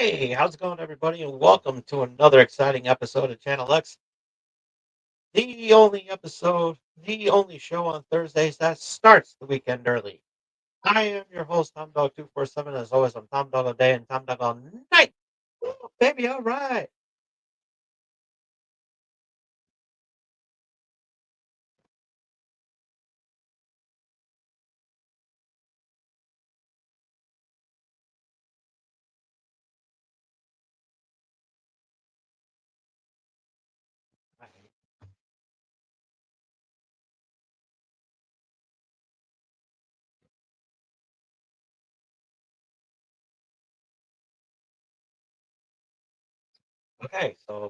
Hey, how's it going, everybody? And welcome to another exciting episode of Channel X, the only show on Thursdays that starts the weekend early. I am your host, Tom Dog 247. As always, I'm Tom Dog all day and Tom Dog all night. Ooh, baby, all right. Okay, so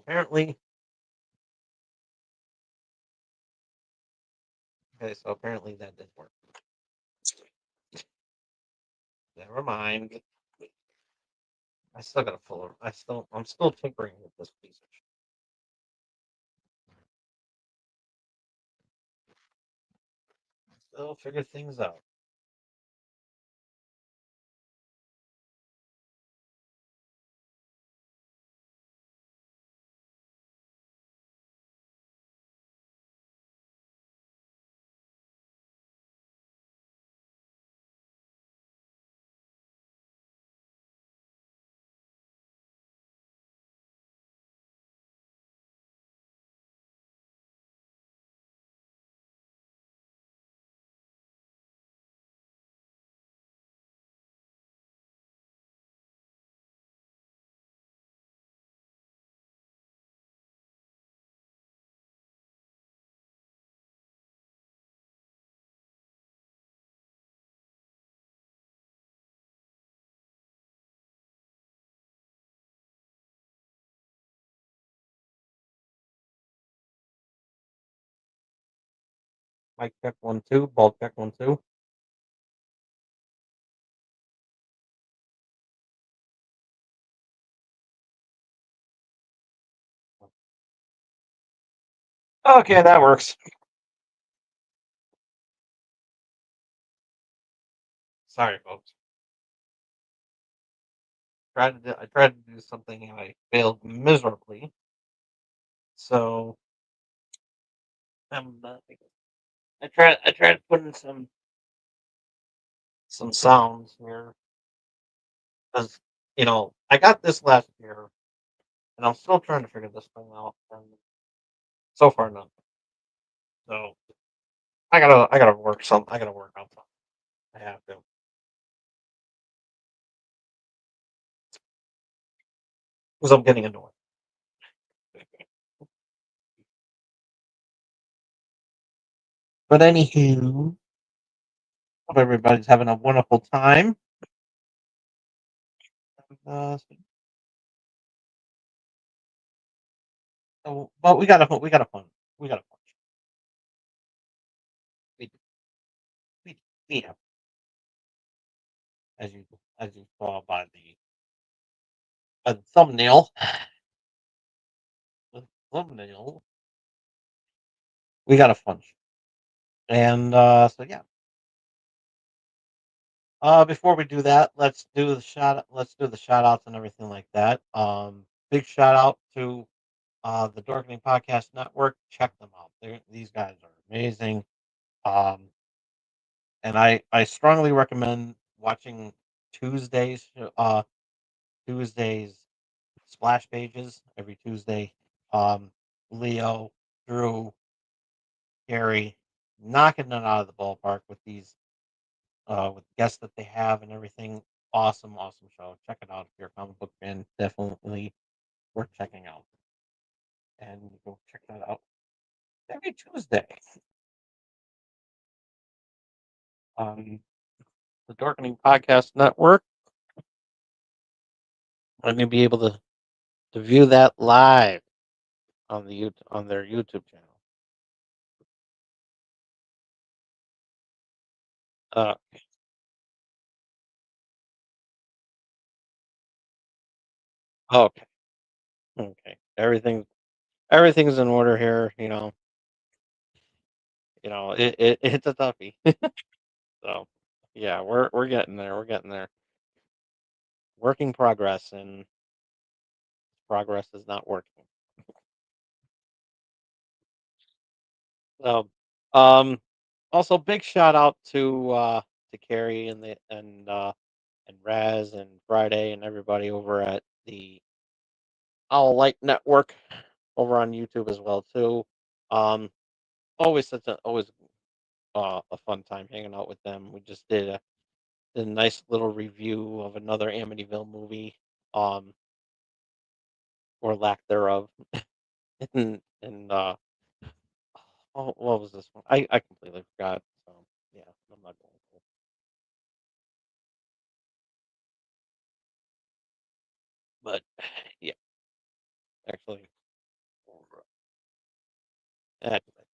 apparently that didn't work. Never mind. I still got a full. I'm still tinkering with this piece of shit. Still figure things out. Mic check 1 2. Ball check 1 2. Okay, that works. Sorry, folks. I tried to do something and I failed miserably. So I tried putting some sounds here because I got this last year and I'm still trying to figure this thing out, and so far nothing. So I gotta work on something. I have to, because I'm getting annoyed. But anywho, hope everybody's having a wonderful time. Uh, but we got a fun. We we we have, as you saw by the thumbnail. The thumbnail. We got a fun show. And so yeah. Before we do that, let's do the shout outs and everything like that. Big shout out to the Dorkening Podcast Network. Check them out. These guys are amazing. Um, and I strongly recommend watching Tuesdays uh Tuesdays splash pages every Tuesday. Um, Leo, Drew, Gary, knocking it out of the ballpark with guests that they have and everything. Awesome, awesome show. Check it out if you're a comic book fan. Definitely worth checking out. And go check that out every Tuesday. Um, the Darkening Podcast Network. I'm gonna be able to view that live on their YouTube channel. Uh, okay, okay. Everything's in order here. It's a toughie. So yeah, we're getting there. We're getting there. Working progress, and progress is not working. So, um, also big shout out to Carrie and Raz and Friday and everybody over at the Owl Light Network over on YouTube as well too. Um, always a fun time hanging out with them. We just did a nice little review of another Amityville movie, um, or lack thereof, and oh, what was this one? I completely forgot. So yeah, I'm not going to. But yeah, actually, actually,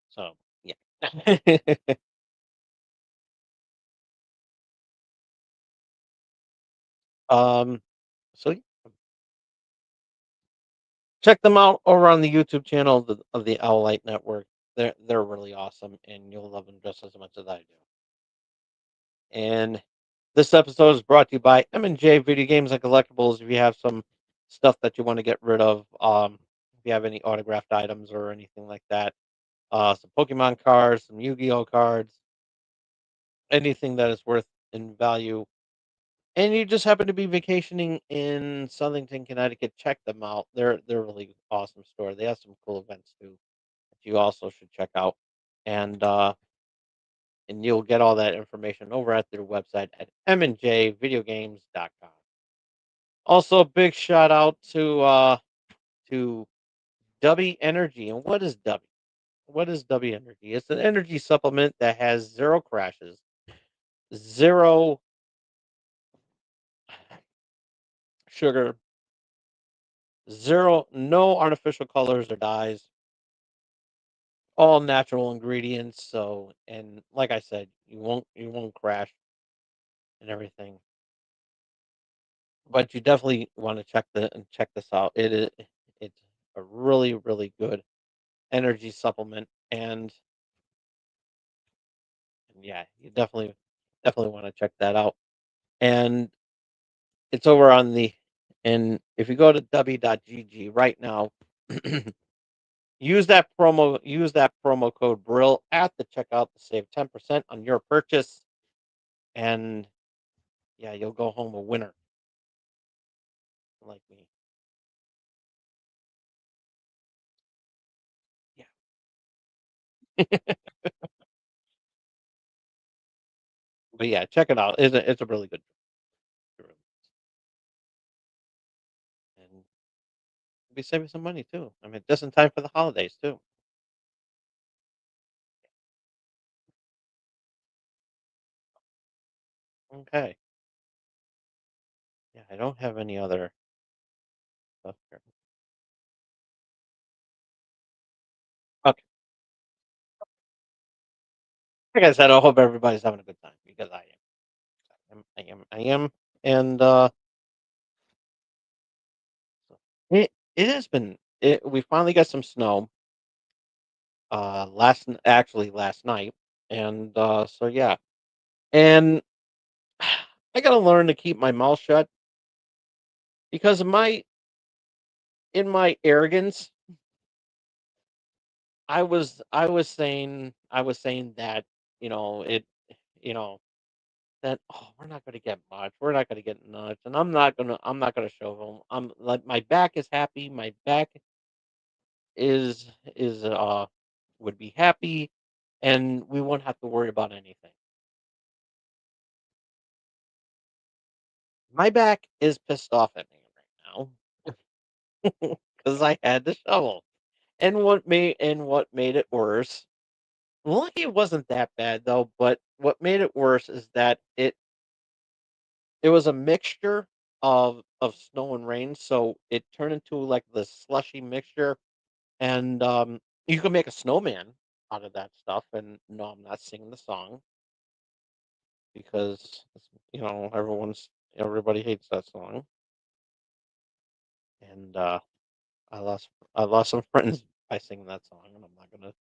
so yeah. um, so yeah, check them out over on the YouTube channel of the Owl Light Network. They're really awesome, and you'll love them just as much as I do. And this episode is brought to you by M&J Video Games and Collectibles. If you have some stuff that you want to get rid of, if you have any autographed items or anything like that, some Pokemon cards, some Yu-Gi-Oh cards, anything that is worth in value, and you just happen to be vacationing in Southington, Connecticut, check them out. They're a really awesome store. They have some cool events too that you also should check out. And you'll get all that information over at their website at mnjvideogames.com. Also, a big shout out to W Energy. And what is W? What is W Energy? It's an energy supplement that has zero crashes, zero sugar, zero no artificial colors or dyes, all natural ingredients. So, and like I said, you won't crash and everything. But you definitely want to check this out. It's a really good energy supplement, and yeah, you definitely want to check that out. And it's over on the and if you go to w.gg right now, use that promo code Brill at the checkout to save 10% on your purchase. And yeah, you'll go home a winner like me. Yeah. But yeah, check it out. It's a really good drink, and be saving some money too. I mean, just in time for the holidays too. Okay. Yeah, I don't have any other stuff here. Okay. Like I said, I hope everybody's having a good time because I am. I am. And it has been we finally got some snow actually last night. And so yeah. And I got to learn to keep my mouth shut because in my arrogance, I was saying that, you know, it you know, that, "Oh, we're not gonna get much. We're not gonna get nuts, and I'm not gonna show them. I'm like, my back is happy. My back is would be happy, and we won't have to worry about anything." My back is pissed off at me right now because I had the shovel. And what made it worse, lucky it wasn't that bad though, but what made it worse is that it was a mixture of snow and rain, so it turned into, like, this slushy mixture, and, you can make a snowman out of that stuff, and no, I'm not singing the song because, everybody hates that song, and, I lost some friends by singing that song, and I'm not gonna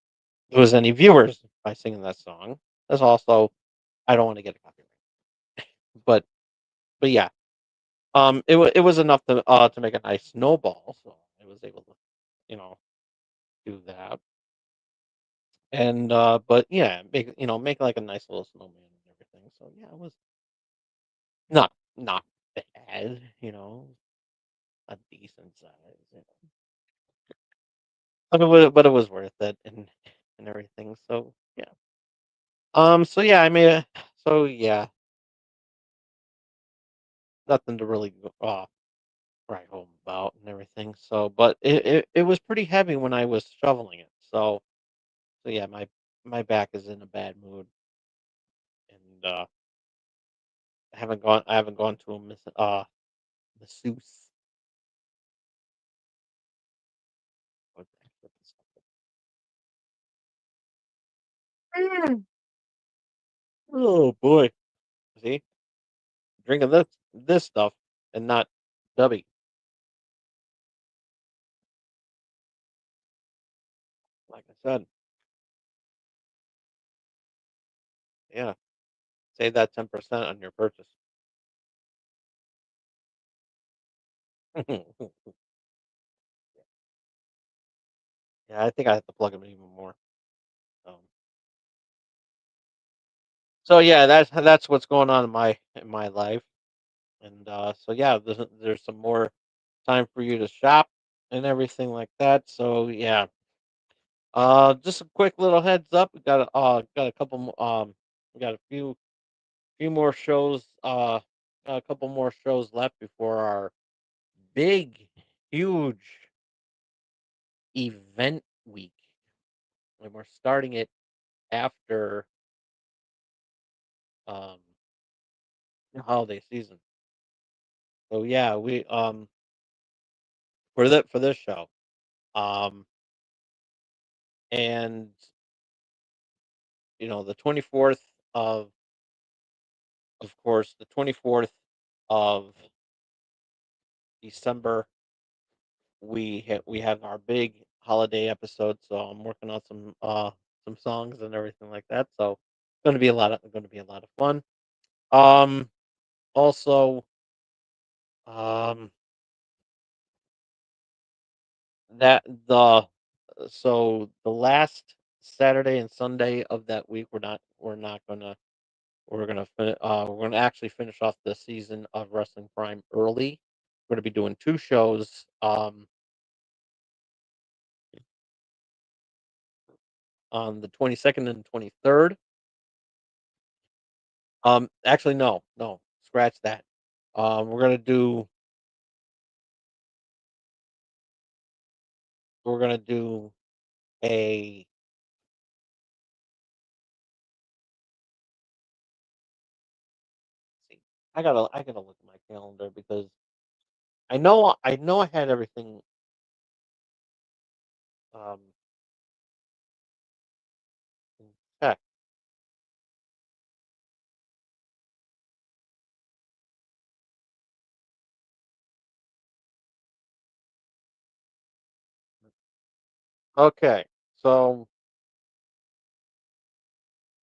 lose any viewers by singing that song. There's also I don't wanna get a copyright, but but yeah. it was enough to make a nice snowball, so I was able to, you know, do that. And but yeah, make like a nice little snowman and everything. So yeah, it was not bad, a decent size, but it was worth it and everything. So yeah. So yeah, I made a so yeah, nothing to really write home about and everything. So, but it was pretty heavy when I was shoveling it. So yeah, my back is in a bad mood, and I haven't gone to a masseuse. What the heck is this? Oh boy, see, drinking this stuff and not Dubby. Like I said, yeah, save that 10% on your purchase. Yeah, I think I have to plug them even more. Um, so yeah, that's what's going on in my life, and so yeah, there's some more time for you to shop and everything like that. So yeah, just a quick little heads up. We got a couple we got a few more shows. A couple more shows left before our big, huge event week, and we're starting it after um the holiday season. So yeah, we for this show. Um and the 24th of course, the 24th of December we have our big holiday episode, so I'm working on some songs and everything like that. So going to be a lot of fun. Um Also, um that the so the last Saturday and Sunday of that week we're not we're gonna actually finish off the season of Wrestling Prime early. We're gonna be doing two shows on the 22nd and 23rd. Actually, no, scratch that. We're gonna do a see. I gotta look at my calendar because I know I had everything um in check. Okay, so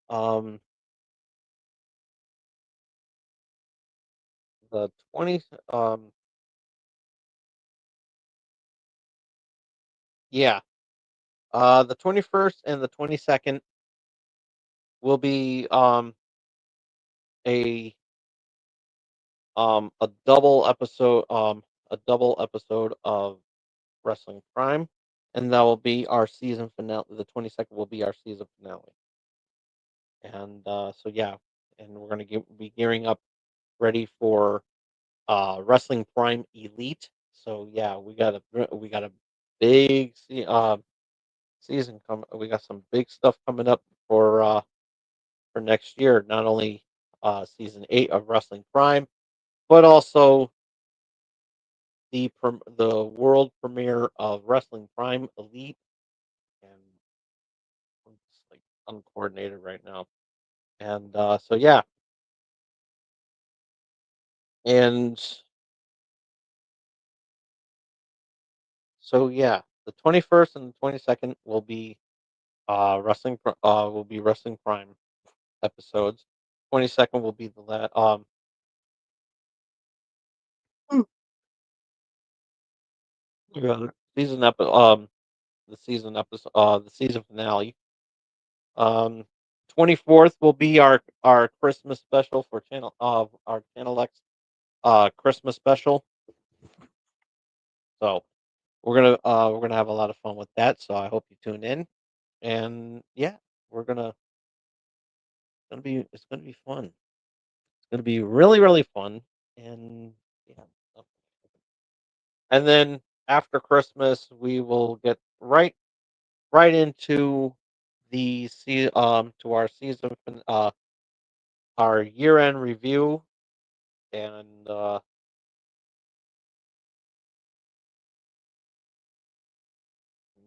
um the 20 yeah, the 21st and the 22nd will be a a double episode of Wrestling Prime, and that will be our season finale. The 22nd will be our season finale, and so yeah, and we're gonna be gearing up, ready for Wrestling Prime Elite. So yeah, we got a big season coming. We got some big stuff coming up for next year. Not only season 8 of Wrestling Prime, but also the world premiere of Wrestling Prime Elite. And I'm just like uncoordinated right now. And so yeah, and so yeah, the 21st and the 22nd will be Wrestling Prime episodes. 22nd will be Yeah, the season episode, the season finale. 24th will be our Christmas special for our Channel X Christmas special. So we're gonna have a lot of fun with that. So I hope you tune in. And yeah, we're gonna it's gonna be fun. It's gonna be really really fun. And yeah, so- and then after Christmas we will get right into to our our year end review. And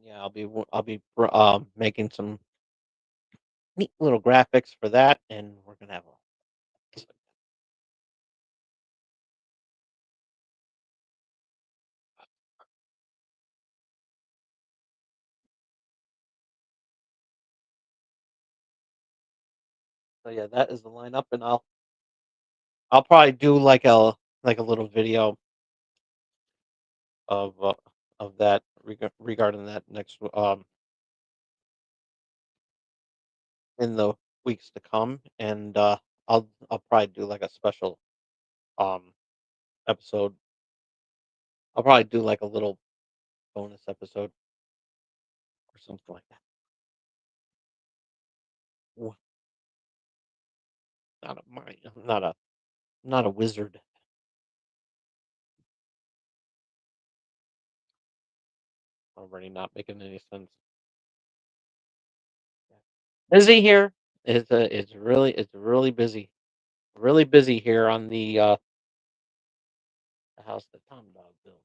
yeah, making some neat little graphics for that, and we're gonna have a so yeah, that is the lineup. And I'll probably do like a little video of uh, of that regarding that next in the weeks to come. And I'll probably do like a special um episode. I'll probably do like a little bonus episode or something like that. Wha- Not a mind. I'm not a wizard. Already not making any sense. Busy here. It's really busy. Really busy here on the house that Tom Dog built.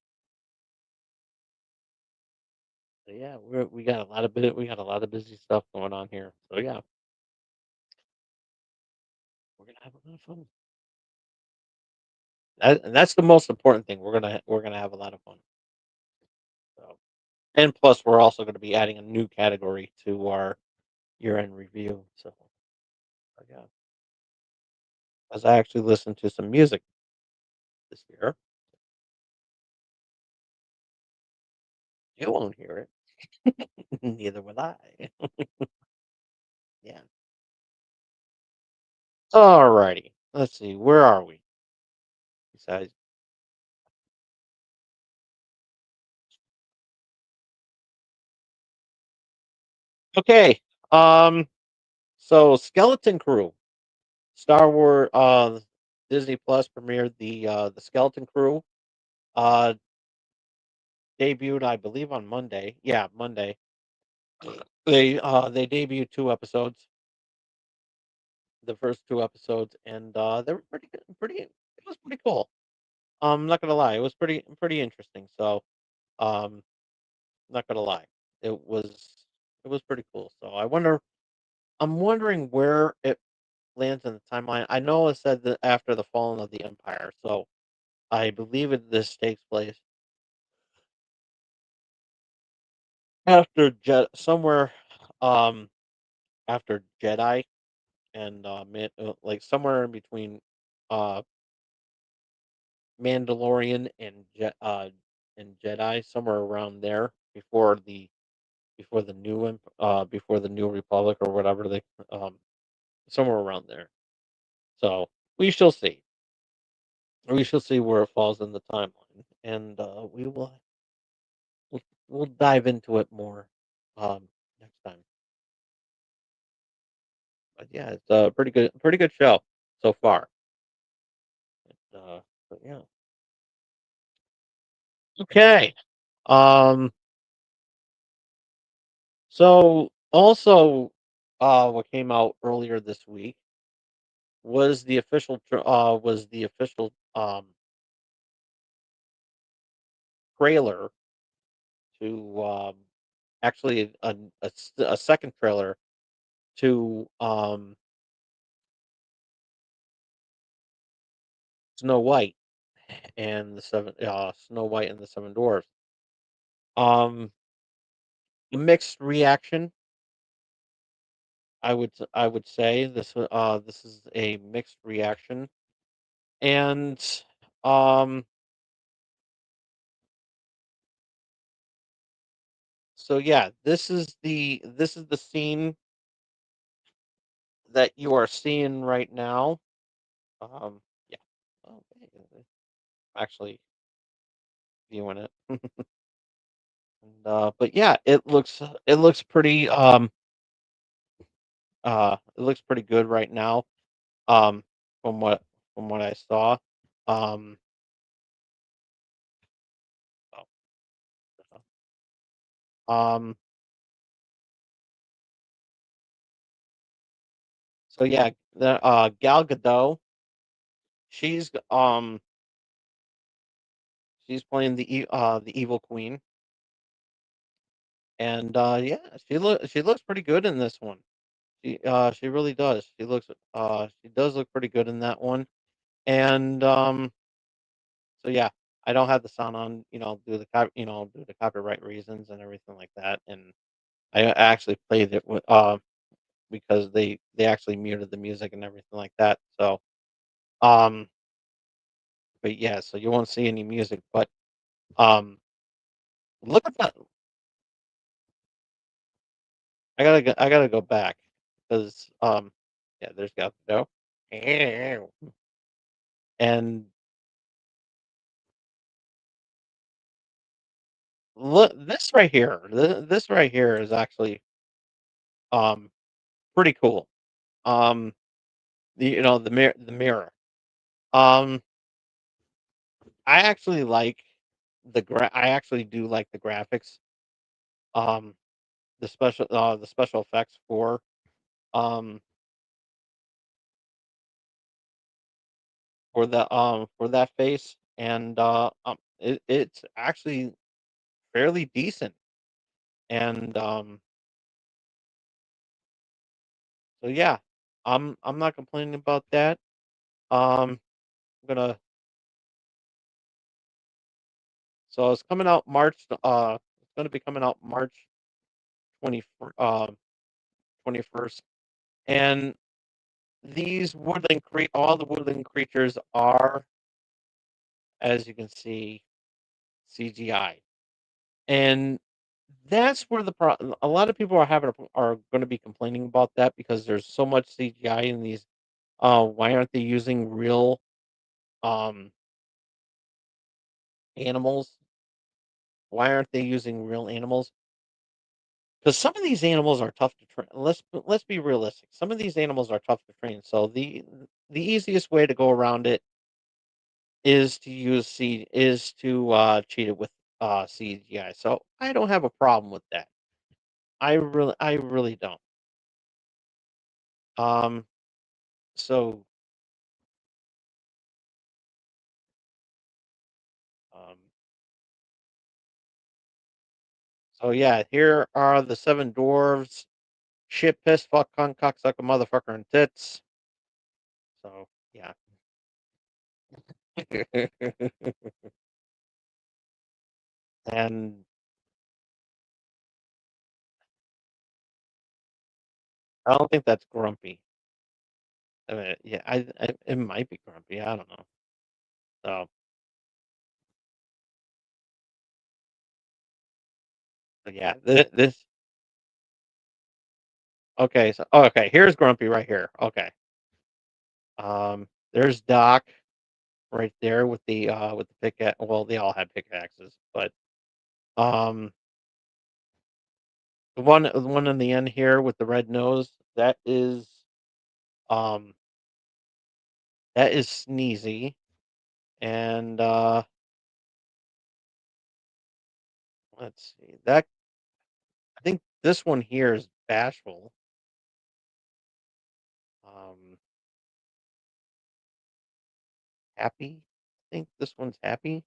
So yeah, we got a lot of busy stuff going on here. So yeah, we're gonna have a lot of fun. And that's the most important thing. We're gonna have a lot of fun. So and plus we're also gonna be adding a new category to our year end review. So yeah, as I actually listened to some music this year, you won't hear it. Neither will I. Yeah. Alrighty. Let's see. Where are we? Besides, okay. Um. So, Skeleton Crew, Star Wars, Disney Plus premiered the Skeleton Crew. Uh, debuted, I believe, on Monday. Yeah, Monday. They debuted two episodes, the first two episodes, and they were pretty good. It was pretty cool. I'm not gonna lie, it was pretty interesting. So, um, not gonna lie, it was it was pretty cool. So I'm wondering where it lands in the timeline. I know it said that after the falling of the empire, so I believe this takes place after somewhere um after Jedi and like somewhere in between uh Mandalorian and Jedi, somewhere around there before the New Republic or whatever they um somewhere around there. So we shall see. We shall see where it falls in the timeline, and we'll dive into it more next time. But yeah, it's a pretty good show so far. But yeah, okay. Um, so also, what came out earlier this week was the official trailer to actually a second trailer to Snow White and the Snow White and the Seven Dwarfs. Um, mixed reaction. I would say this is a mixed reaction. And um So yeah, this is the scene that you are seeing right now. Yeah. Oh, hey, actually viewing it. And, but yeah, it looks pretty it looks pretty good right now. Um, from what I saw. Um, um, so yeah, the Gal Gadot, she's she's playing the evil queen, and yeah, she looks pretty good in this one. She really does. She does look pretty good in that one. And so yeah, I don't have the sound on, due to copyright reasons and everything like that. And I actually played it because they actually muted the music and everything like that. So um but yeah, so you won't see any music, but um look at that. I gotta go back because yeah, there's got to go. And look, this right here is actually um pretty cool. Um the mirror. Um I actually do like the graphics. Um the special effects um for that face, and it's actually fairly decent. And so yeah, I'm not complaining about that. I'm gonna So it's coming out it's gonna be coming out March 20 21st. And all the woodland creatures are, as you can see, CGI. And that's where a lot of people are going to be complaining about that because there's so much CGI in these. Why aren't they using real um animals? Why aren't they using real animals? Because some of these animals are tough to train. Let's be realistic. Some of these animals are tough to train. So the easiest way to go around it is to cheat it with CGI. So I don't have a problem with that. I really don't. Um so um so yeah, here are the seven dwarves. Shit, piss, fuck, cunt, cocksucker, motherfucker, and tits. So yeah. And I don't think that's grumpy. I mean, yeah, it might be grumpy. I don't know. So, but yeah, this okay. So, oh, okay, here's grumpy right here. Okay, there's Doc right there with the pickaxe. Well, they all had pickaxes, but um, the one in the end here with the red nose, um that is Sneezy. And let's see that I think this one here is Bashful. Um, Happy. I think this one's Happy.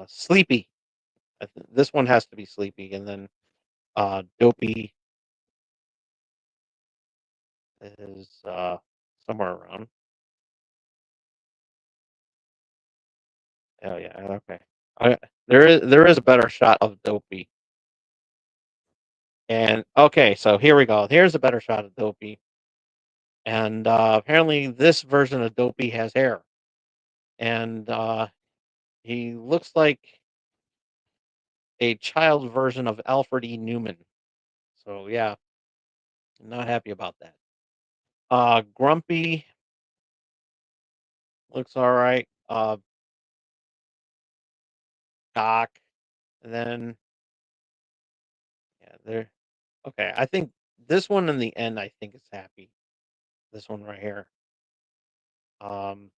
Sleepy. This one has to be Sleepy, and then Dopey is somewhere around. Oh yeah, okay. There is a better shot of Dopey. And okay, so here we go. Here's a better shot of Dopey. And apparently this version of Dopey has hair. And he looks like a child version of Alfred E. Newman. So yeah, not happy about that. Grumpy looks all right. Doc, and then yeah, there. Okay, I think this one in the end, I think is happy. This one right here. Um,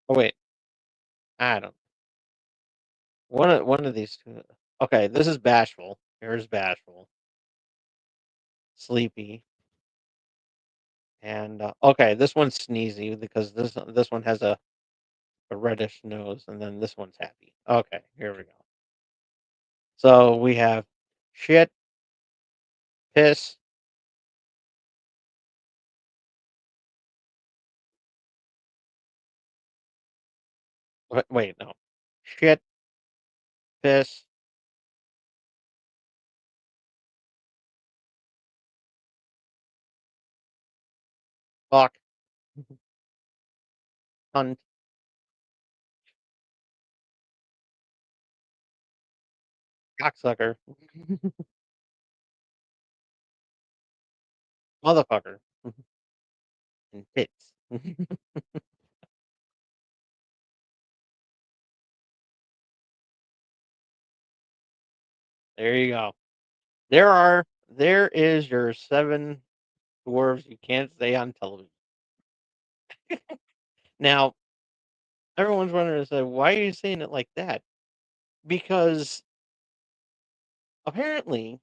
oh wait, I don't. One of these two. Okay, this is bashful. Here's bashful, sleepy, and okay, this one's sneezy because this one has a reddish nose, and then this one's happy. Okay, here we go. So we have shit, piss. Wait, no, shit, piss, fuck, cunt, cocksucker, motherfucker, and tits. There you go. There is your seven dwarves you can't say on television. Now, everyone's wondering, say, why are you saying it like that? Because apparently,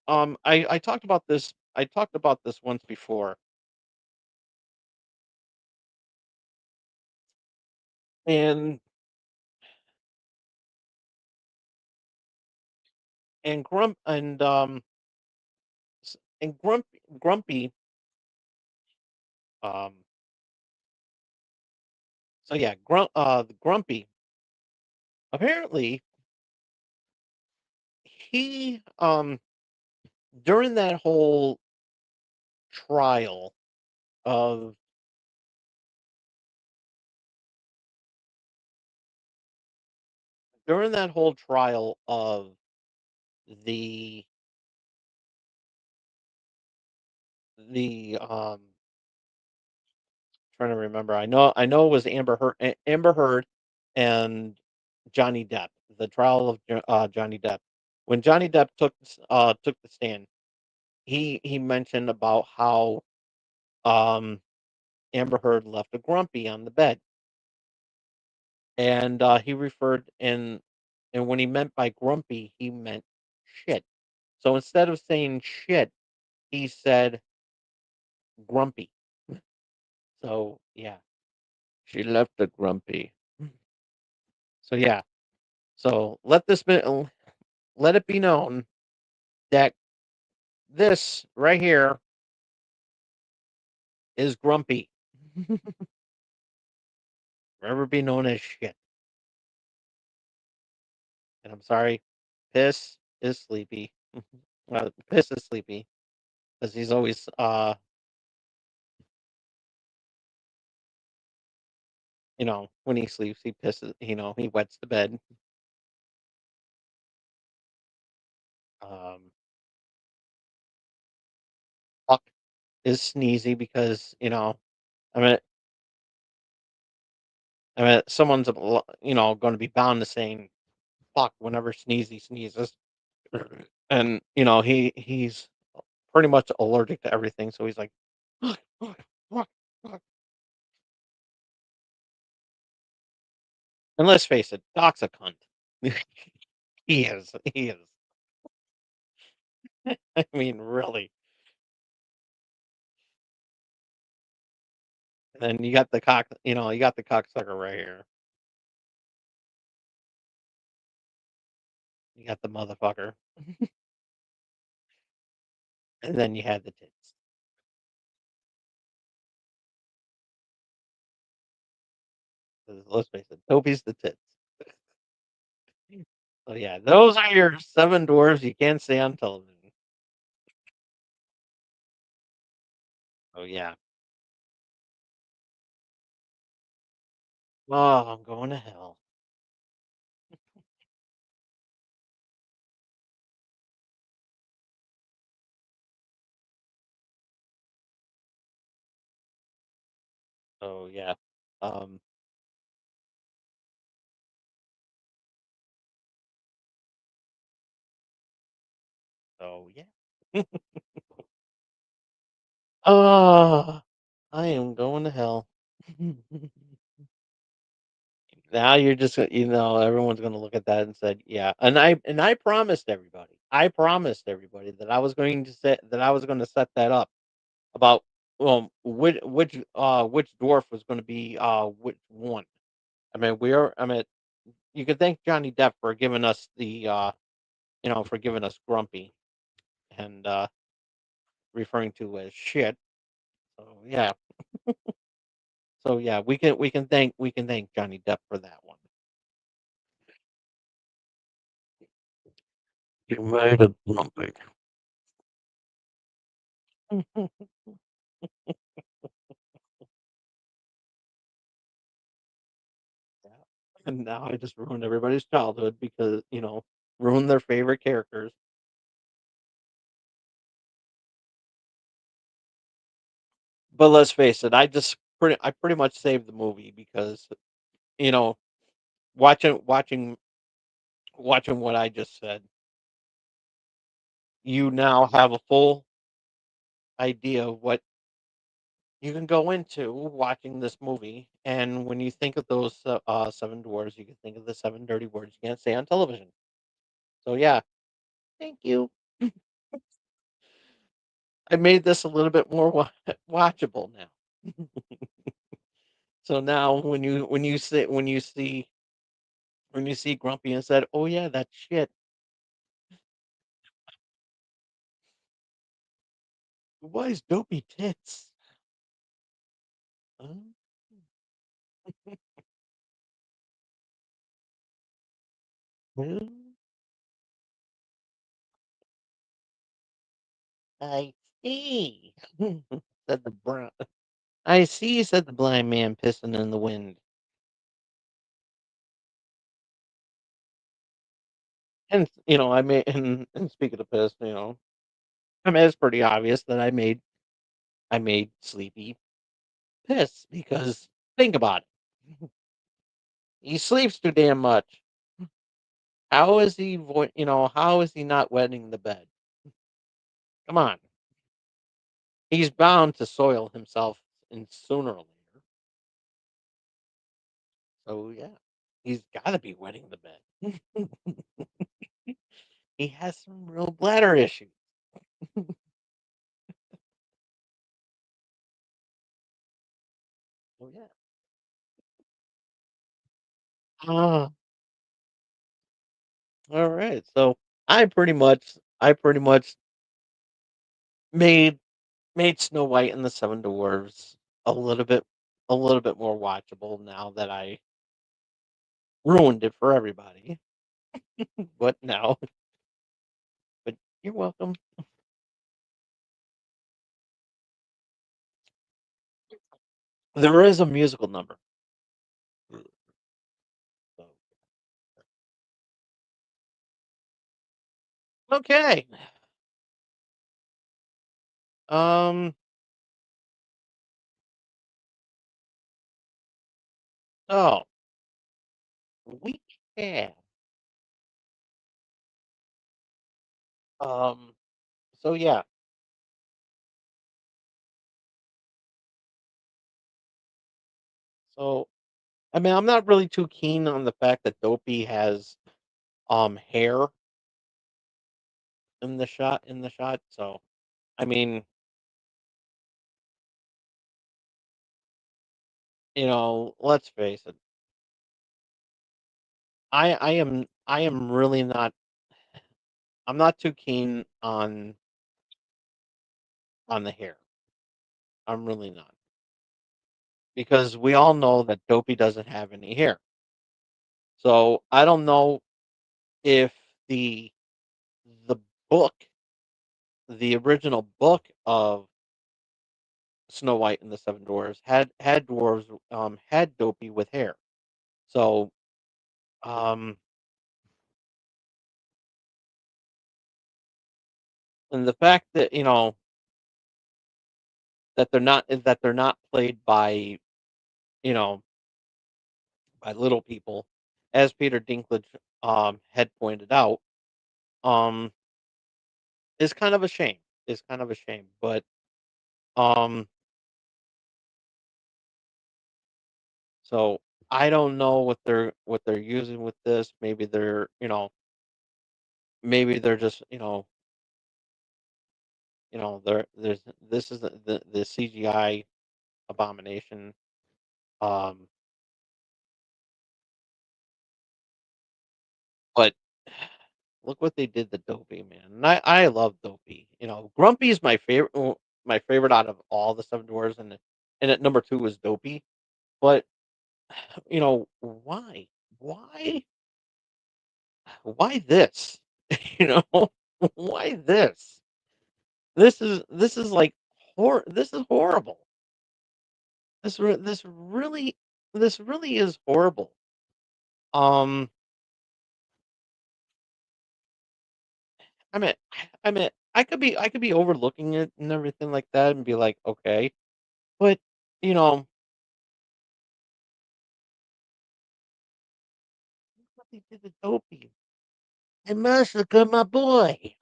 I talked about this. I talked about this once before, and and grumpy. Um, so yeah, the grumpy. Apparently, he during that whole trial of during that whole trial of the the trying to remember. I know it was Amber Heard and Johnny Depp. The trial of Johnny Depp. When Johnny Depp took the stand, he mentioned about how um Amber Heard left a grumpy on the bed, and he referred and when he meant by grumpy, he meant shit. So instead of saying shit, he said grumpy. So yeah, she left a grumpy. So yeah, so let it be known that this right here is grumpy. Forever be known as shit. And I'm sorry, piss is sleepy. Piss is sleepy because he's always when he sleeps he pisses. He wets the bed. Um, fuck is sneezy because I mean someone's going to be bound to saying fuck whenever Sneezy sneezes. And he's pretty much allergic to everything, so he's like, "Fuck, fuck, fuck, fuck." And let's face it, Doc's a cunt. He is. He is. I mean, really. And then you got the cocksucker right here. You got the motherfucker. And then you had the tits. Let's face it, Toby's the tits. So yeah, those are your seven dwarves you can't say on television. Oh yeah. Oh, I'm going to hell. Oh yeah. Um. So yeah. Oh, I am going to hell. Now you're just everyone's gonna look at that and said, "Yeah." And I promised everybody. I promised everybody that I was going to set that up about which dwarf was going to be which one. I mean, you could thank Johnny Depp for giving us for giving us Grumpy and referring to as shit. So yeah, we can thank Johnny Depp for that one. You made it Grumpy. Yeah. And now I just ruined everybody's childhood because, ruined their favorite characters. But let's face it, I pretty much saved the movie because, you know, watching watching watching what I just said, you now have a full idea of what you can go into watching this movie. And when you think of those seven dwarves, you can think of the seven dirty words you can't say on television. So yeah, thank you. I made this a little bit more watchable now. So now when you see Grumpy and said, "Oh yeah, that shit." Why is Dopey tits? Huh? Huh? I see. said the brown. I see, said the blind man pissing in the wind. And I made and speaking of piss, I mean it's pretty obvious that I made Sleepy piss because think about it. He sleeps too damn much. How is he not wetting the bed? Come on. He's bound to soil himself in sooner or later. So yeah, he's got to be wetting the bed. He has some real bladder issues. Oh yeah. Ah, all right. So I pretty much made made Snow White and the Seven Dwarfs a little bit a little bit more watchable now that I ruined it for everybody. But now, but you're welcome. There is a musical number. So, okay. Um. Oh, we can. Um. So yeah. So I mean, I'm not really too keen on the fact that Dopey has hair in the shot. So I mean, let's face it. I am really not. I'm not too keen on the hair. I'm really not because we all know that Dopey doesn't have any hair. So I don't know if the the book, the original book of Snow White and the Seven Dwarfs had dwarves had Dopey with hair. So, um, and the fact that that they're not played by you know by little people, as Peter Dinklage had pointed out, um, is kind of a shame. Is kind of a shame, but um, so I don't know what they're using with this. Maybe they're maybe they're just there's this is the CGI abomination. Um, but look what they did to Dopey, man. And I love Dopey. Grumpy is my favorite out of all the Seven Dwarfs, and at number two was Dopey. But why, why, why this? you know, why this? This is like This is horrible. This really is horrible. Um, I mean, I could be overlooking it and everything like that, and be like, okay, but you know, what they did to Dopey. I massacred my boy.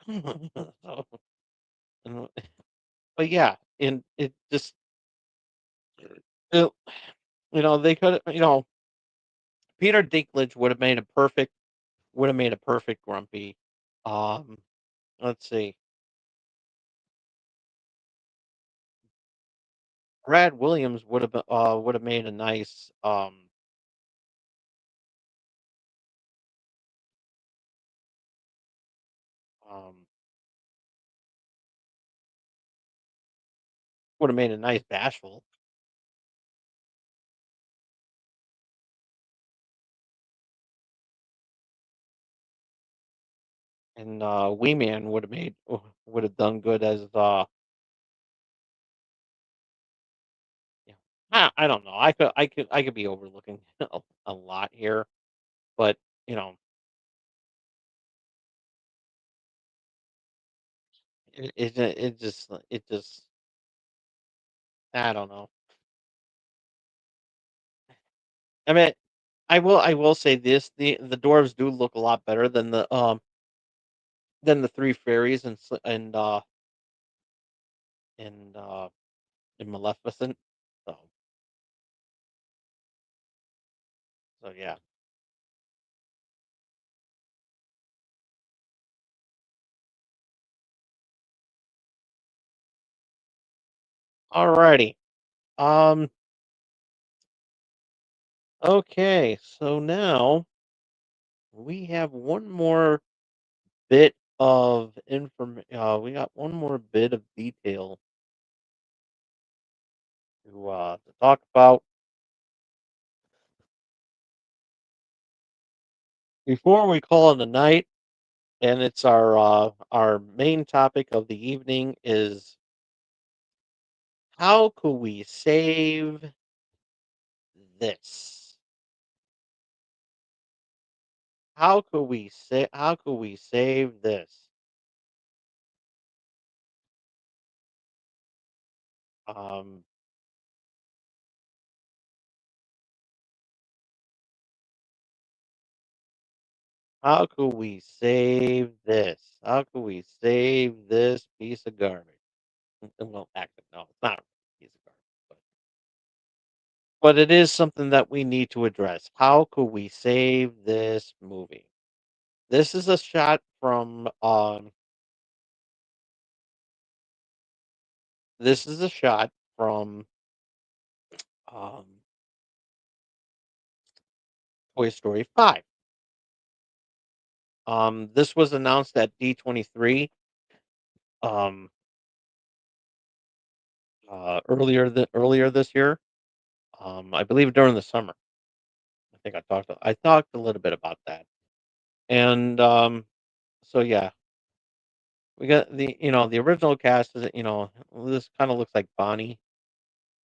So, and- but yeah, and it just, it, they could, Peter Dinklage would have made a perfect Grumpy. Um, let's see, Brad Williams would have made a nice um would have made a nice Bashful, and Wee Man would have done good as yeah. I don't know. I could be overlooking a lot here, but you know, it just I don't know. I mean, I will say this: the dwarves do look a lot better than the three fairies and in Maleficent. So yeah. Alrighty. Um. Okay. So now we have one more bit of inform. We got one more bit of detail to talk about before we call it a night. And it's our main topic of the evening is how could we save this? How could we save this? Um, how could we save this? How could we save this piece of garbage? Well, actually, no, it's not a piece of garbage, but it is something that we need to address. How could we save this movie? This is a shot from this is a shot from um Toy Story 5. This was announced at D23 um earlier this year. I believe during the summer. I talked a little bit about that. And so yeah, we got the original cast is this kind of looks like Bonnie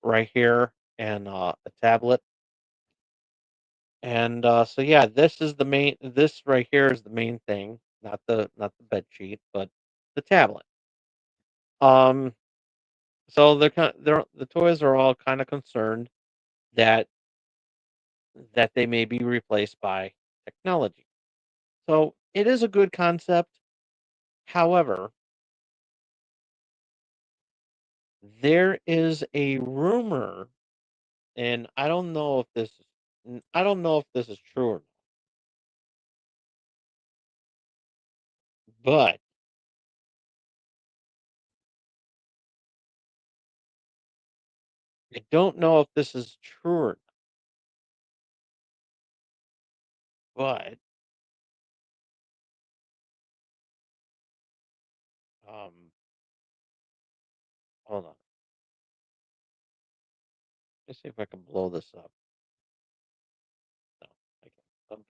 right here and a tablet And so yeah, this is the main. This right here is the main thing, not the bed sheet, but the tablet. Um, so the toys are all kind of concerned that they may be replaced by technology. So it is a good concept. However, there is a rumor, and I don't know if this is true or not, but I don't know if this is true or not, but um, hold on. Let's see if I can blow this up. No, I can't. Okay.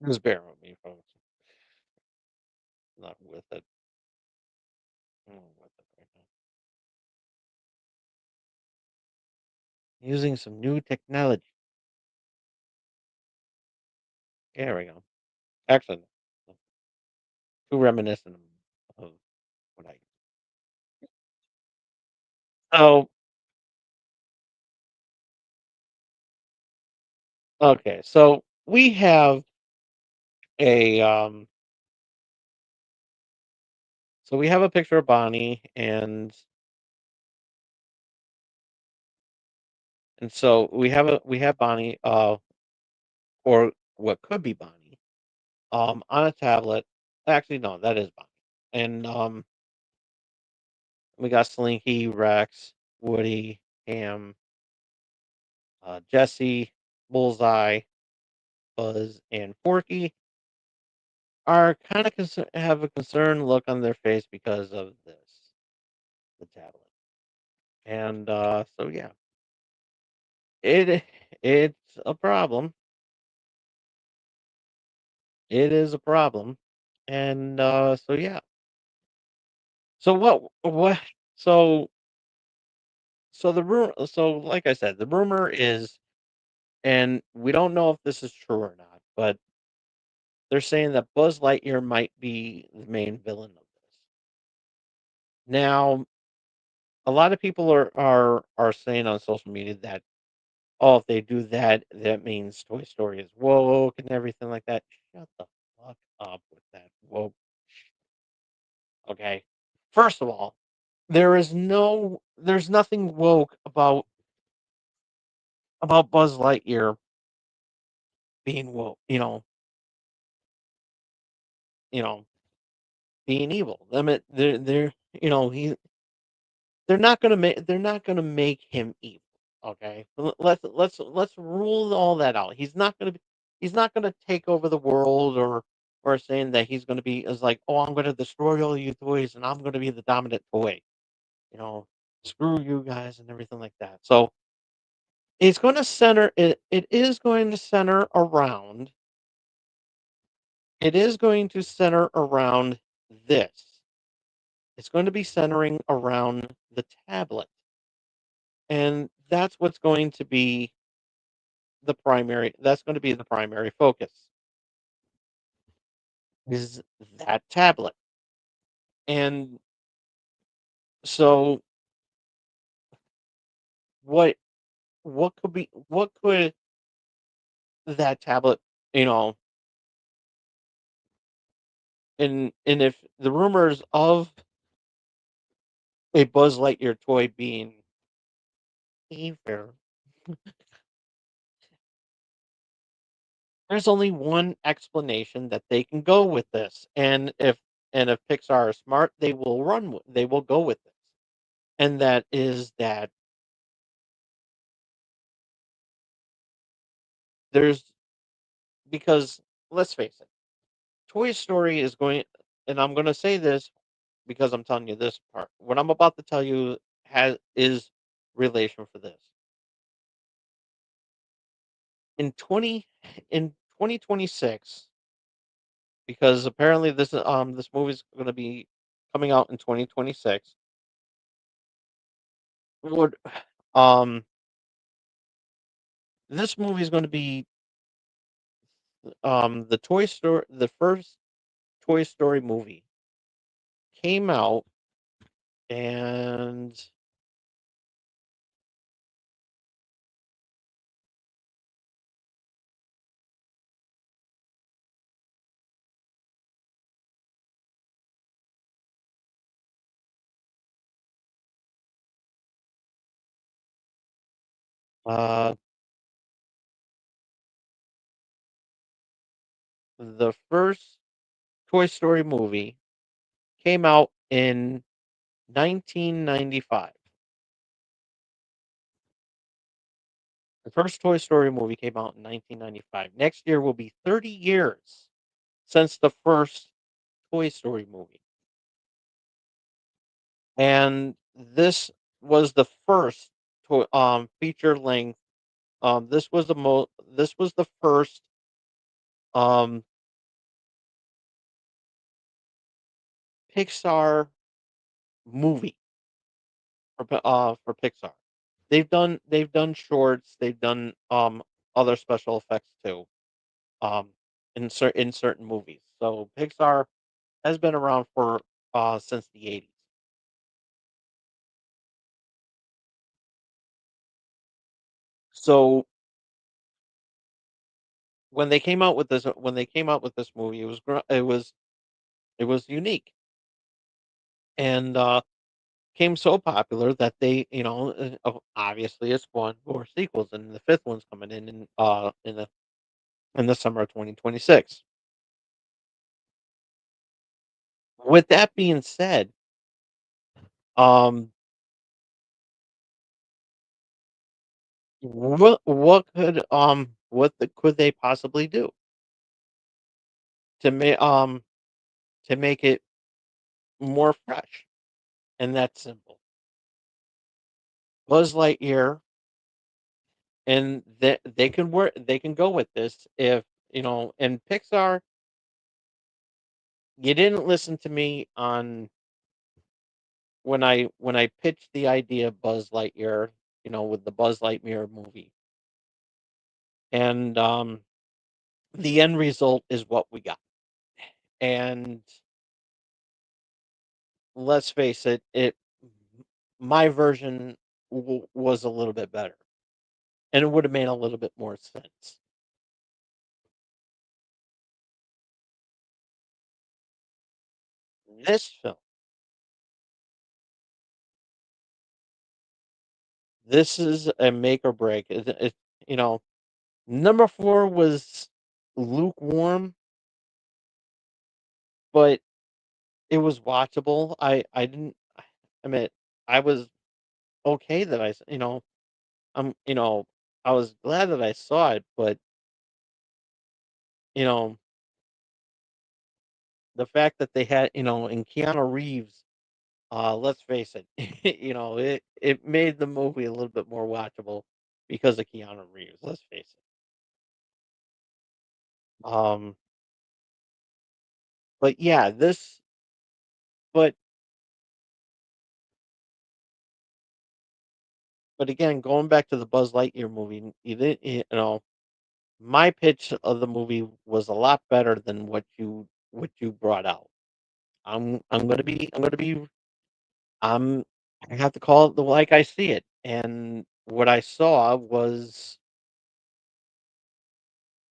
Just bear with me, folks. Not with it. I'm not with it right now. Using some new technology. There we go. Actually, no, too reminiscent of what I. Oh, okay. So a we have a picture of Bonnie, and so we have Bonnie, or what could be Bonnie, on a tablet. Actually, no, that is Bonnie. And we got Slinky, Rex, Woody, Ham, Jesse, Bullseye, Buzz, and Forky are kind of have a concerned look on their face because of this, the tablet. And so yeah, it it's a problem. It is a problem. And so yeah. So what so like I said, the rumor is, and we don't know if this is true or not, but they're saying that Buzz Lightyear might be the main villain of this. Now, a lot of people are saying on social media that, oh, if they do that, that means Toy Story is woke and everything like that. Shut the fuck up with that woke. Okay. First of all, there's nothing woke about Buzz Lightyear being woke, you know, being evil. I mean, they're you know, he they're not gonna make him evil. Okay. Let's rule all that out. He's not gonna take over the world, or saying that he's gonna be is like, oh, I'm gonna destroy all you toys and I'm gonna be the dominant toy. You know, screw you guys and everything like that. So it is going to center around it is going to center around this. It's going to be centering around the tablet. And that's going to be the primary focus is that tablet. And so what what could that tablet, you know, and if the rumors of a Buzz Lightyear toy being evil, there's only one explanation that they can go with this. And if Pixar is smart, they will go with this. And that is that there's because let's face it, Toy Story is going, and I'm going to say this because I'm telling you this part. What I'm about to tell you has is relation for this. In 20 in 2026, because apparently this movie's going to be coming out in 2026. Would um this movie is going to be the first Toy Story movie came out, and uh the first Toy Story movie came out in 1995. The first Toy Story movie came out in 1995. Next year will be 30 years since the first Toy Story movie. And this was the first feature length. This was the first um Pixar movie for Pixar. They've done shorts, they've done other special effects too. Um in certain movies. So Pixar has been around for since the 80s. So when they came out with this movie, it was unique, and came so popular that they, obviously it spawned more sequels, and the fifth one's coming in the summer of 2026. With that being said, um, could they possibly do to make to make it more fresh? And that's simple. Buzz Lightyear, and they can go with this if and Pixar, you didn't listen to me on when I pitched the idea of Buzz Lightyear, with the Buzz Lightyear movie. And the end result is what we got. And let's face it, my version was a little bit better, and it would have made a little bit more sense. This film, this is a make or break. You know, number 4 was lukewarm, but it was watchable. I didn't I mean, I was okay that I'm I was glad that I saw it, but, you know, the fact that they had, and Keanu Reeves, let's face it, it made the movie a little bit more watchable because of Keanu Reeves, let's face it. Um, but yeah, but but again, going back to the Buzz Lightyear movie, you didn't my pitch of the movie was a lot better than what you brought out. I'm gonna be I'm I have to call it the like I see it, and what I saw was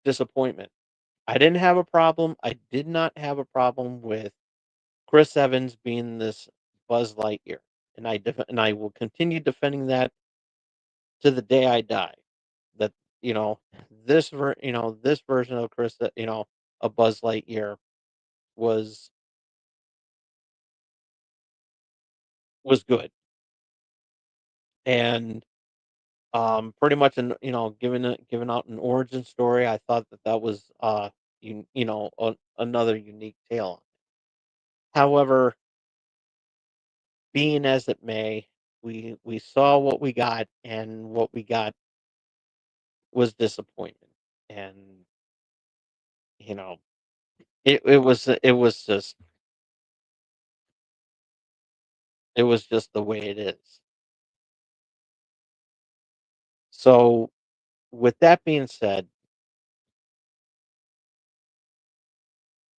disappointment. I did not have a problem with Chris Evans being this Buzz Lightyear, and I will continue defending that to the day I die. That, you know, this version of of Buzz Lightyear was good, and pretty much giving out an origin story. I thought that that was another unique tale. However, being as it may, we saw what we got, and what we got was disappointment. And you know it was just the way it is. So, with that being said,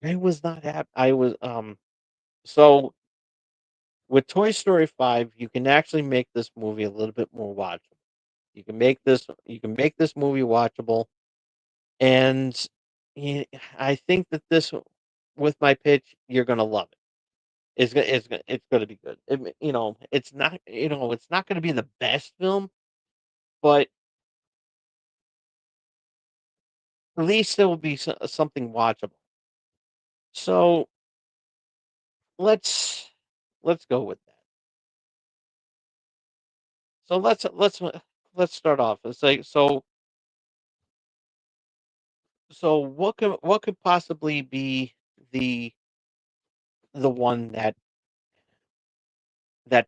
I was not happy. I was so with Toy Story 5, you can actually make this movie a little bit more watchable. You can make this movie watchable, and I think that this with my pitch, you're gonna love it. It's gonna be good. It's not it's not gonna be the best film, but at least it will be something watchable. So let's let's go with that. So let's start off and say so what could possibly be the the one that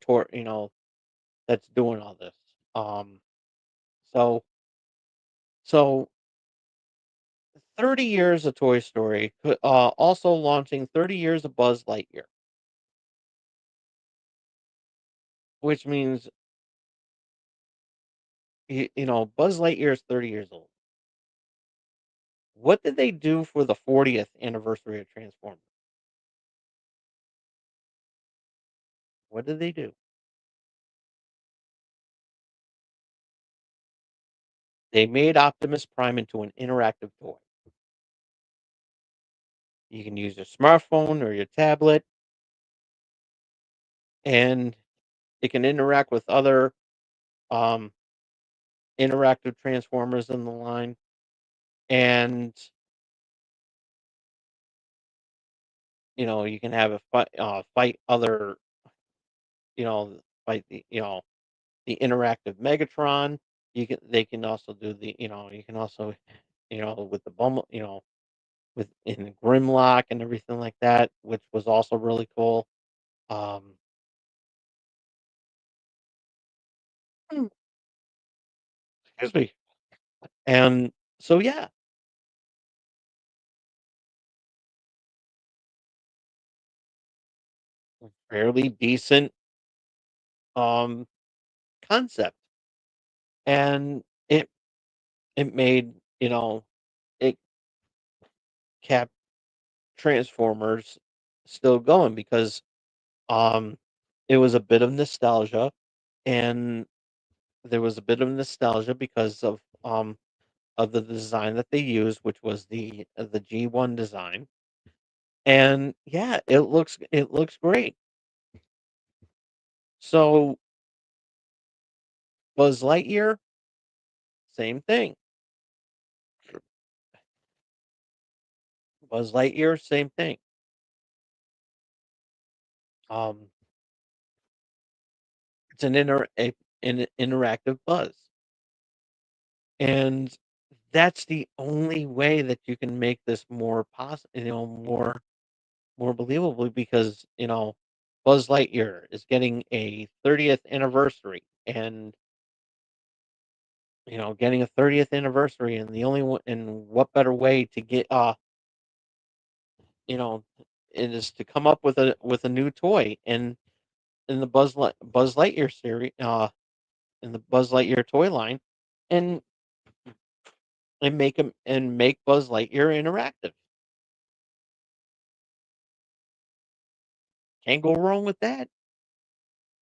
tore that's doing all this. Um so so 30 years of Toy Story, also launching 30 years of Buzz Lightyear, which means Buzz Lightyear is 30 years old. What did they do for the 40th anniversary of Transformers? What did they do? They made Optimus Prime into an interactive toy. You can use your smartphone or your tablet, and it can interact with other um, interactive Transformers in the line, and you can have a fight other, fight the interactive Megatron. They can also do you can also with the bum with in Grimlock and everything like that, which was also really cool. Um, Mm. Excuse me. And so yeah, fairly decent um concept. And it made, it kept Transformers still going because um it was a bit of nostalgia, and there was a bit of nostalgia because of the design that they used, which was the G1 design. And yeah, it looks great. So Buzz Lightyear, same thing. Buzz Lightyear, same thing. Um, it's an interactive Buzz, and that's the only way that you can make this more more believable because Buzz Lightyear is getting a 30th anniversary, and getting a 30th anniversary, and the only one, and what better way to get you know, it is to come up with a new toy in the Buzz Lightyear series, in the Buzz Lightyear toy line, and make Buzz Lightyear interactive. Can't go wrong with that.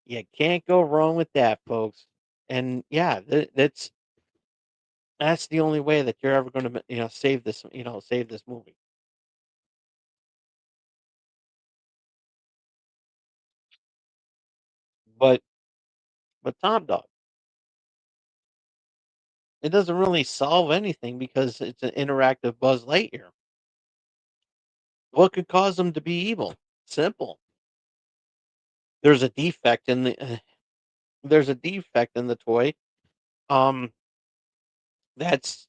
You can't go wrong with that, folks. And yeah, that's the only way that you're ever going to save this movie. But Tom Dog, it doesn't really solve anything because it's an interactive Buzz Lightyear. What could cause them to be evil? Simple. There's a defect in there's a defect in the toy. Um, that's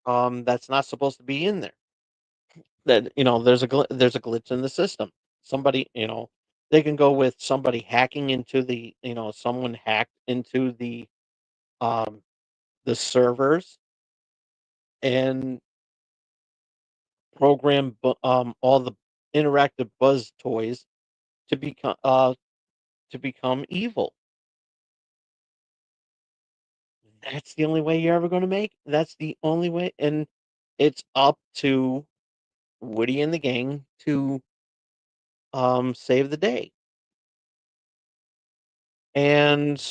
that's not supposed to be in there. That there's a glitch in the system. Somebody, they can go with somebody hacking into someone hacked into um the servers, and program all the interactive Buzz toys to become evil. That's the only way you're ever gonna make that's the only way, and it's up to Woody and the gang to, save the day. And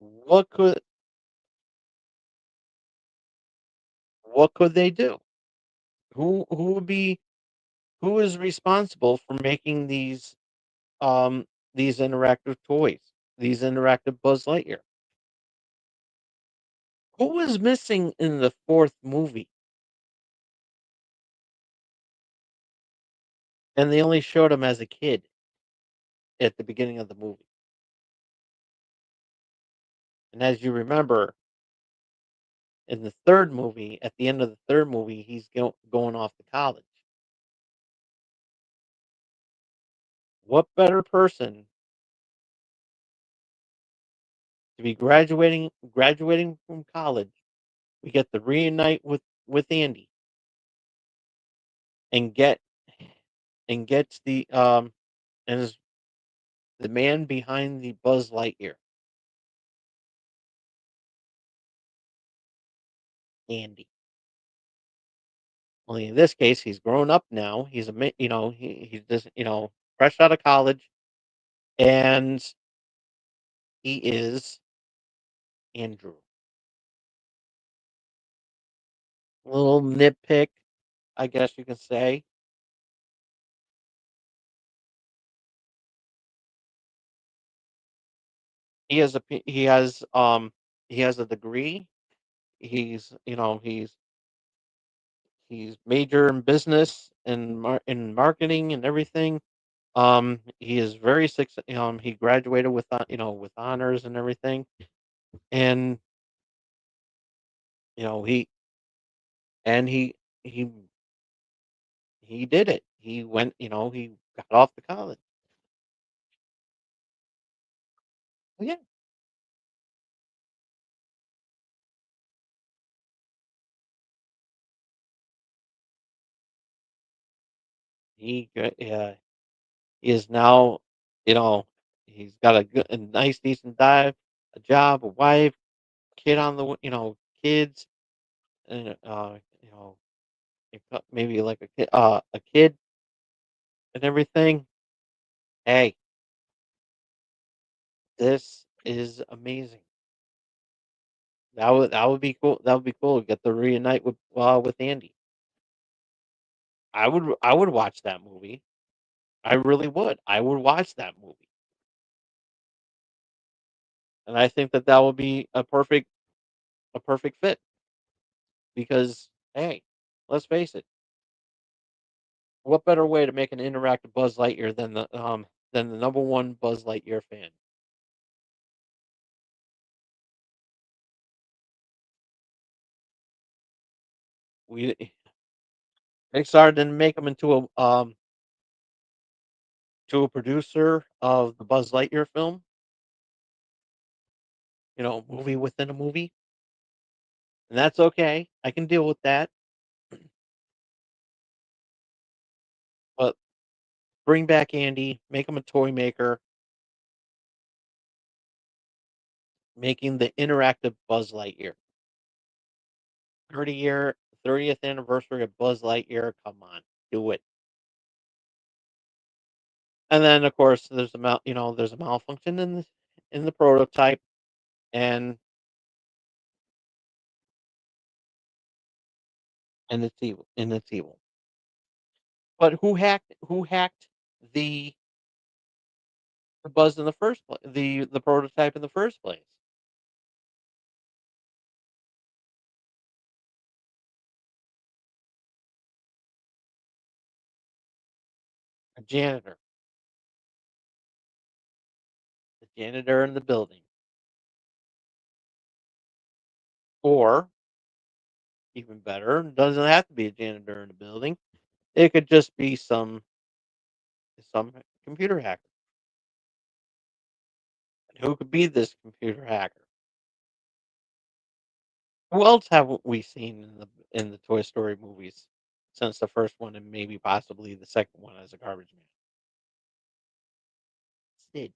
what could what could they do? Who would be who is responsible for making these interactive toys, these interactive Buzz Lightyear? Who was missing in the 4th movie? And they only showed him as a kid at the beginning of the movie. And as you remember, in the 3rd movie, at the end of the 3rd movie, he's going off to college. What better person to be graduating from college? We get to reunite with Andy and gets and is the man behind the Buzz Lightyear, Andy. Only in this case, he's grown up now. He's he's just fresh out of college, and he is Andrew. A little nitpick, I guess you can say. He has a degree. He's major in business and in marketing and everything. He is very success. He graduated with with honors and everything, and you know he and he he did it. He went. He got off to college. Well, yeah, he is now. You know, he's got a nice, decent dive, a job, a wife, kid on the kids, and maybe like a kid and everything. Hey, this is amazing. That would be cool. That would be cool. Get to reunite with Andy. I would watch that movie. I really would. I would watch that movie, and I think that that would be a perfect fit because hey, let's face it. What better way to make an interactive Buzz Lightyear than the number one Buzz Lightyear fan? We Pixar didn't make him into a producer of the Buzz Lightyear film. Movie within a movie, and that's okay. I can deal with that. But bring back Andy, make him a toy maker, making the interactive Buzz Lightyear. 30-year 30th anniversary of Buzz Lightyear. Come on, do it. And then of course there's a malfunction in the prototype and it's evil. But who hacked the the Buzz in the first place, the prototype in the first place? A janitor. The janitor in the building. Or even better, doesn't have to be a janitor in the building. It could just be some computer hacker. And who could be this computer hacker? Who else have we seen in the Toy Story movies since the first one and maybe possibly the second one as a garbage man? Sid.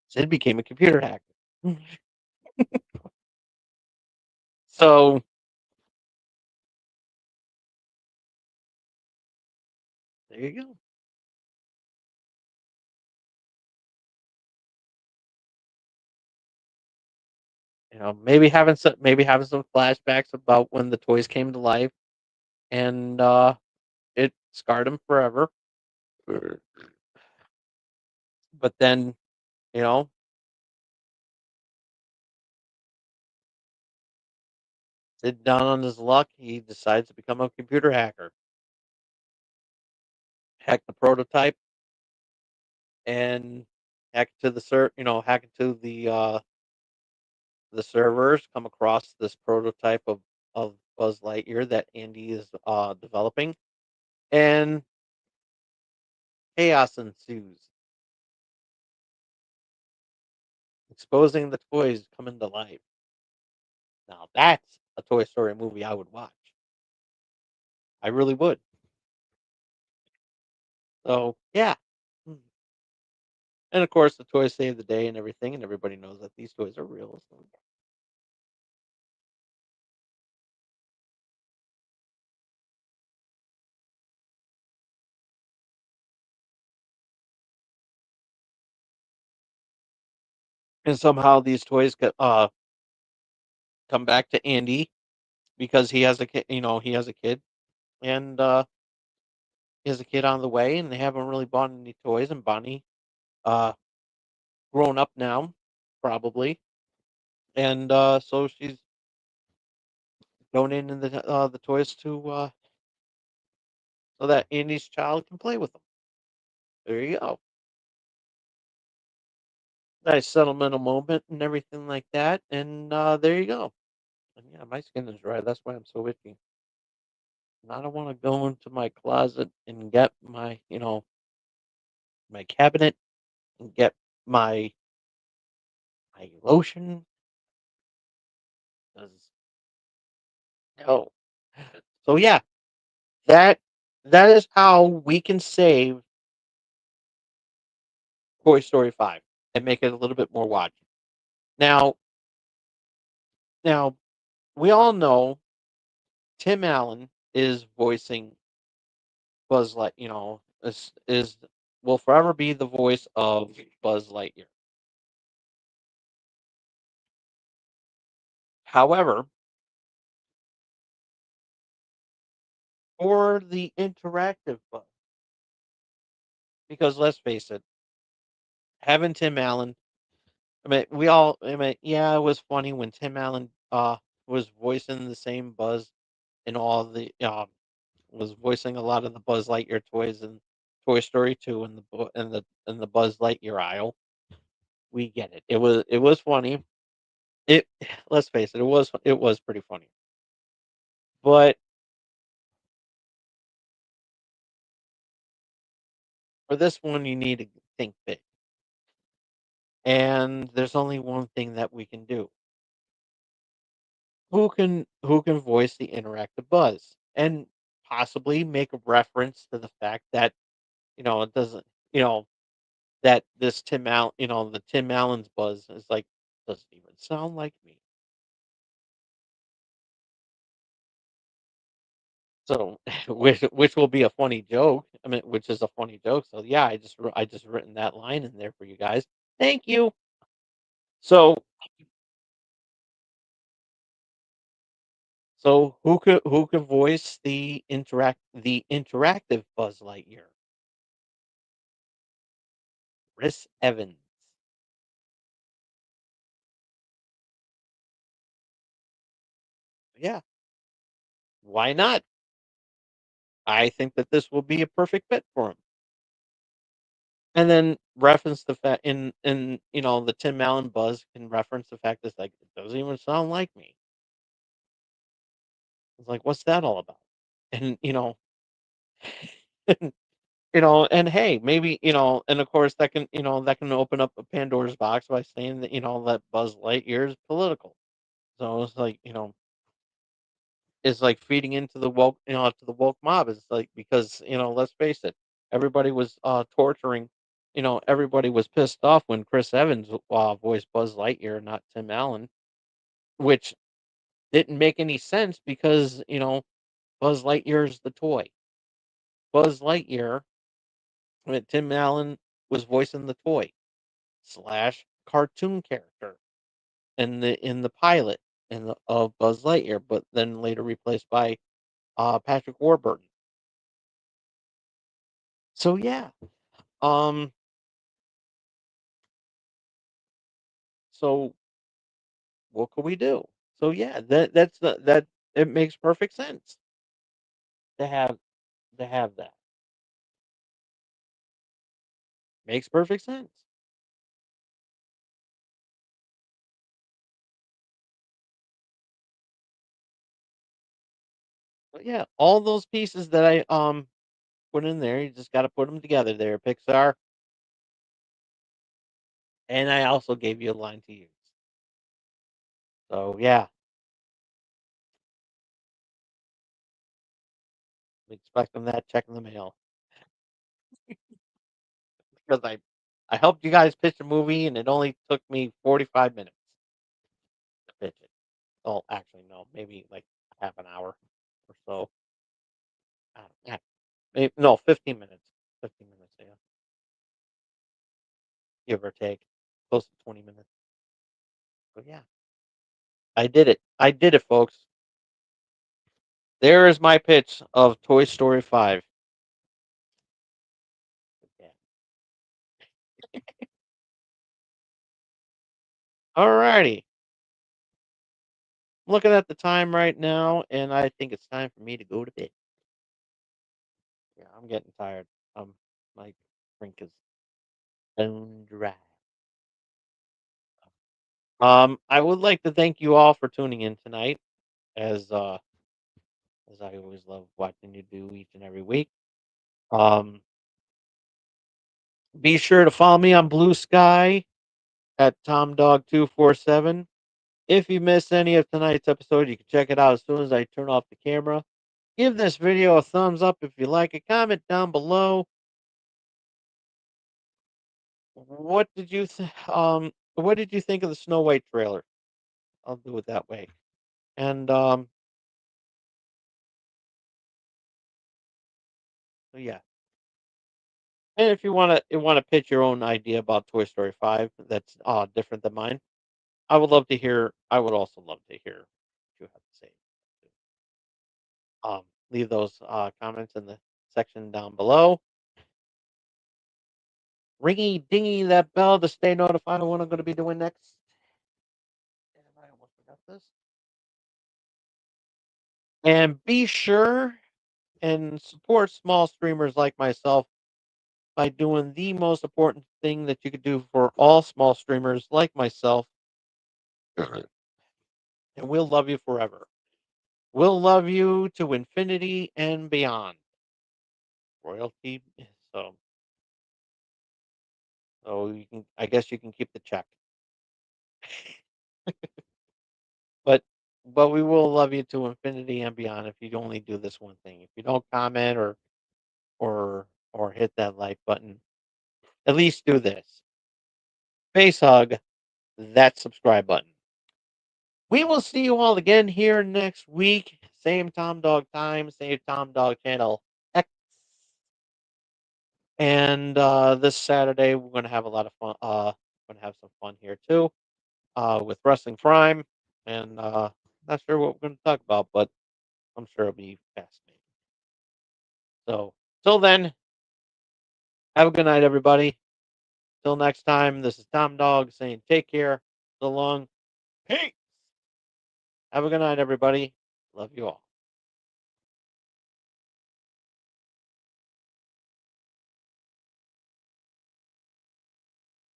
Sid became a computer hacker. So there you go. You know, maybe having some flashbacks about when the toys came to life and it scarred him forever. But then, you know, sitting down on his luck, he decides to become a computer hacker, hack the prototype, and hack into the servers, come across this prototype of Buzz Lightyear that Andy is developing, and chaos ensues, exposing the toys coming to life. Now that's a Toy Story movie I would watch. I really would. So yeah. Mm. And of course, the toys save the day and everything, and everybody knows that these toys are real. So. And somehow these toys come back to Andy because he has a kid. He has a kid, and he has a kid on the way, and they haven't really bought any toys. And Bonnie, uh, grown up now, probably, and so she's donating the toys to so that Andy's child can play with them. There you go. Nice sentimental moment and everything like that, and there you go. And yeah, my skin is dry. That's why I'm so itchy. And I don't want to go into my closet and get my cabinet and get my lotion 'cause no. So yeah, that that is how we can save Toy Story 5 and make it a little bit more watchable. Now, now we all know Tim Allen is voicing Buzz Light. Is will forever be the voice of Buzz Lightyear. However, for the interactive Buzz, because let's face it, having Tim Allen. Yeah, it was funny when Tim Allen was voicing the same Buzz in all the was voicing a lot of the Buzz Lightyear toys in Toy Story 2 in the Buzz Lightyear aisle. We get it. It was funny. It let's face it, it was pretty funny. But for this one, you need to think big. And there's only one thing that we can do. Who can voice the interactive Buzz and possibly make a reference to the fact that it doesn't you know that this the Tim Allen's Buzz is like doesn't even sound like me. So, which will be a funny joke. I mean, which is a funny joke. So yeah, I just written that line in there for you guys. Thank you. So who could voice the interactive Buzz Lightyear? Chris Evans. Yeah, why not? I think that this will be a perfect fit for him. And then reference the fact in the Tim Allen Buzz can reference the fact that like it doesn't even sound like me. It's like, what's that all about? And and hey, maybe, and of course that can open up a Pandora's box by saying that, that Buzz Lightyear is political. So it's like, it's like feeding into the woke, to the woke mob. It's like, because, let's face it, everybody was torturing, everybody was pissed off when Chris Evans voiced Buzz Lightyear, not Tim Allen, which didn't make any sense because, Buzz Lightyear's the toy. Buzz Lightyear, I mean, Tim Allen was voicing the toy slash cartoon character in the pilot of Buzz Lightyear, but then later replaced by Patrick Warburton. So yeah, um, so what could we do? So yeah, that it makes perfect sense to have that. Makes perfect sense. But yeah, all those pieces that I put in there, you just got to put them together there, Pixar. And I also gave you a line to use. So yeah, expecting that check in the mail because I helped you guys pitch a movie and it only took me 45 minutes to pitch it. Oh, actually, no, maybe like half an hour or so. Yeah, maybe, no, 15 minutes. 15 minutes, yeah, give or take, close to 20 minutes. But yeah, I did it. I did it, folks. There is my pitch of Toy Story 5. Yeah. Alrighty. I'm looking at the time right now, and I think it's time for me to go to bed. Yeah, I'm getting tired. My drink is bone dry. I would like to thank you all for tuning in tonight, as uh, as I always love watching you do each and every week. Um, be sure to follow me on Blue Sky at TomDog247. If you missed any of tonight's episode, you can check it out as soon as I turn off the camera. Give this video a thumbs up if you like it. Comment down below. What did you what did you think of the Snow White trailer? I'll do it that way. And so yeah. And if you want to pitch your own idea about Toy Story 5 that's different than mine, I would also love to hear what you have to say. Leave those comments in the section down below. Ringy dingy that bell to stay notified of what I'm going to be doing next. And I almost forgot this. And be sure and support small streamers like myself by doing the most important thing that you could do for all small streamers like myself, and we'll love you forever. We'll love you to infinity and beyond. Royalty. So, so you can. I guess you can keep the check, but we will love you to infinity and beyond if you only do this one thing. If you don't comment or hit that like button, at least do this. Face hug that subscribe button. We will see you all again here next week. Same Tom Dog time, same Tom Dog channel X. And this Saturday we're gonna have a lot of fun. Gonna have some fun here too. With Wrestling Prime. And not sure what we're gonna talk about, but I'm sure it'll be fascinating. So till then, have a good night, everybody. Till next time, this is Tom Dog saying take care. So long. Peace. Have a good night, everybody. Love you all.